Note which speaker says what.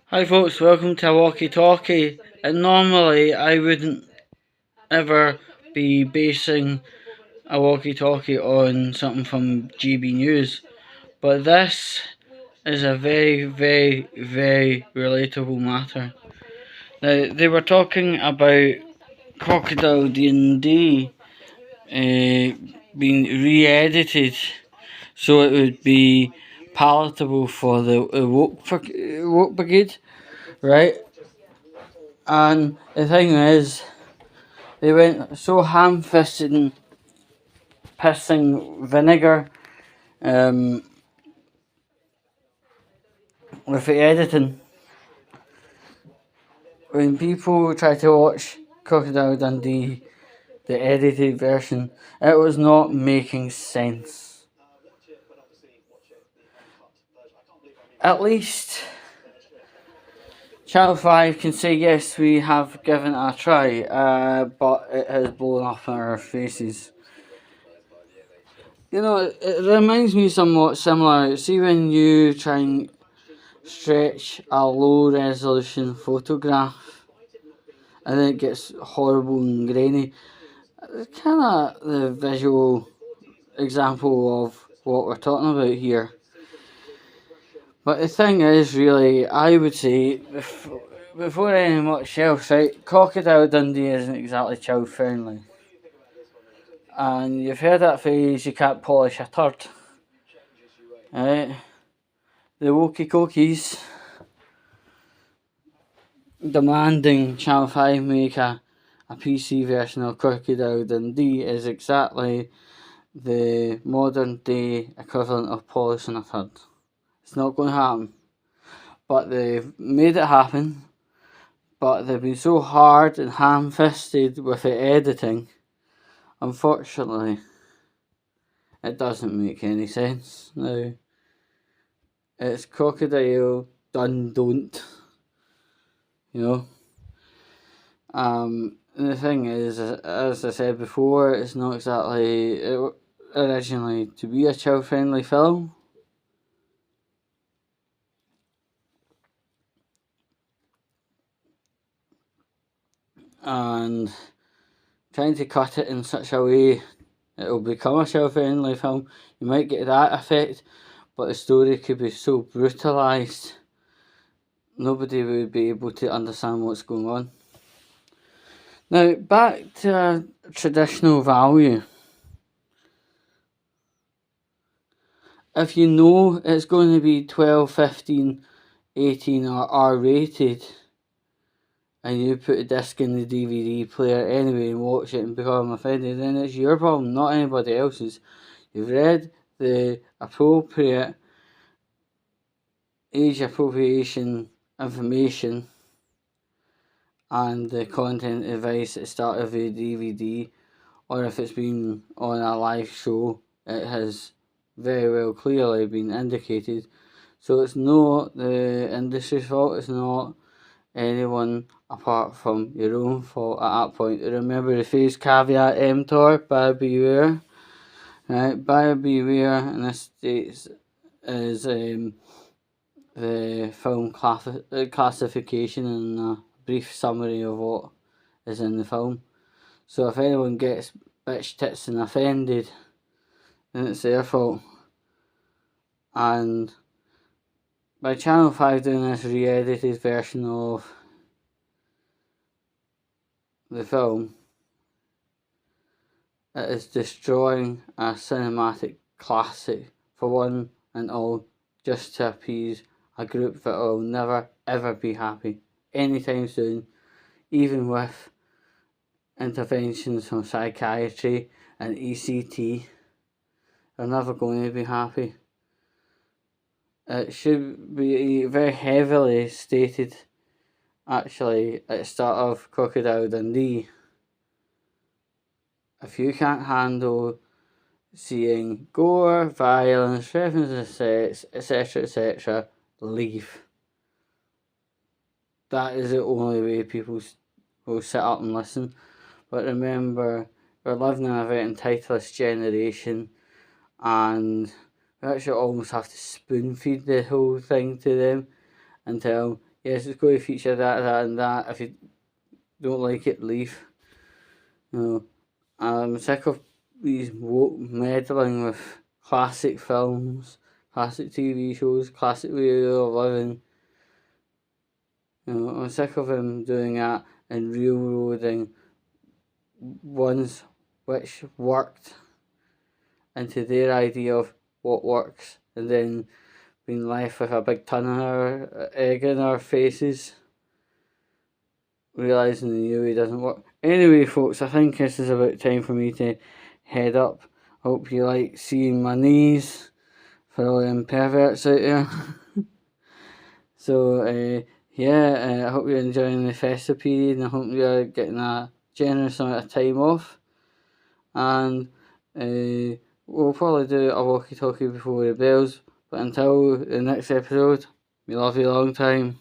Speaker 1: Hi folks, welcome to Walkie Talkie. And normally I wouldn't ever be basing a walkie talkie on something from GB News, but this is a very, very, very relatable matter. Now, they were talking about Crocodile D&D being re-edited so it would be palatable for the woke brigade, right? And the thing is, they went so ham-fisted and pissing vinegar with the editing. When people try to watch Crocodile Dundee, the edited version, it was not making sense. At least Channel 5 can say yes, we have given it a try, but it has blown up in our faces. You know, it reminds me somewhat similar. See when you try and stretch a low resolution photograph and then it gets horrible and grainy. It's kind of the visual example of what we're talking about here. But the thing is, really, I would say, before any much else, right, Crocodile Dundee isn't exactly child friendly. And you've heard that phrase, you can't polish a turd. Right? The Walkie Talkies demanding Channel 5 make a PC version of Crocodile Dundee is exactly the modern day equivalent of polishing a turd. It's not going to happen. But they've made it happen. But they've been so hard and ham-fisted with the editing. Unfortunately, it doesn't make any sense now. It's Crocodile done don't. You know? And the thing is, as I said before, it's not exactly originally to be a child-friendly film. And trying to cut it in such a way it will become a child-friendly film, you might get that effect, but the story could be so brutalised, nobody would be able to understand what's going on. Now, back to traditional value. If you know it's going to be 12, 15, 18 or R-rated, and you put a disc in the DVD player anyway and watch it and become offended, then it's your problem, not anybody else's. You've read the appropriate age appropriation information and the content advice at the start of the DVD, or if it's been on a live show, it has very well clearly been indicated. So it's not the industry's fault, it's not anyone apart from your own fault at that point. Remember the phrase caveat emptor, buyer beware. Right, buyer beware in this states is the film classification and a brief summary of what is in the film. So if anyone gets bitch tits and offended, then it's their fault. And by Channel 5 doing this re-edited version of the film, it is destroying a cinematic classic for one and all, just to appease a group that will never ever be happy anytime soon, even with interventions from psychiatry and ECT. They're never going to be happy. It should be very heavily stated, actually, at the start of Crocodile Dundee. If you can't handle seeing gore, violence, references to sex, etc., etc., leave. That is the only way people will sit up and listen. But remember, we're living in a very entitled generation, and we actually almost have to spoon feed the whole thing to them. and tell them, yes, it's going to feature that, that, and that. If you don't like it, leave. You know, I'm sick of these woke meddling with classic films, classic TV shows, classic way of living. You know, I'm sick of them doing that and railroading ones which worked into their idea of what works, and then being left with a big ton of our egg in our faces, realising the new way doesn't work. Anyway, folks, I think this is about time for me to head up. Hope you like seeing my knees for all them perverts out there. So, I hope you're enjoying the festive period, and I hope you're getting a generous amount of time off. And we'll probably do a walkie talkie before the bells. But until the next episode, we love you a long time.